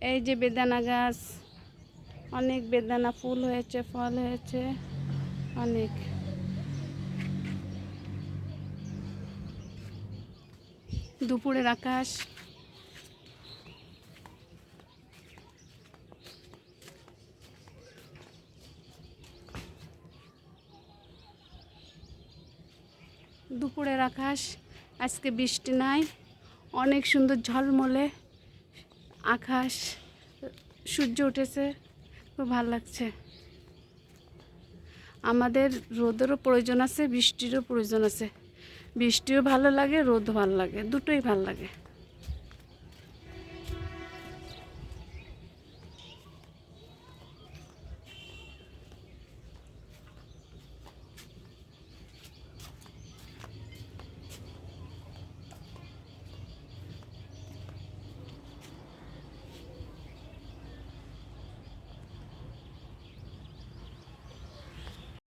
এই যে বেদানা গাছ, অনেক বেদানা ফুল হয়েছে, ফল হয়েছে অনেক। দুপুরের আকাশ, দুপুরের আকাশ, আজকে বৃষ্টি নাই, অনেক সুন্দর ঝলমলে আকাশ, সূর্য উঠেছে, খুব ভালো লাগছে। আমাদের রোদেরও প্রয়োজন আছে, বৃষ্টিরও প্রয়োজন আছে। বৃষ্টিও ভালো লাগে, রোদও ভালো লাগে, দুটোই ভালো লাগে।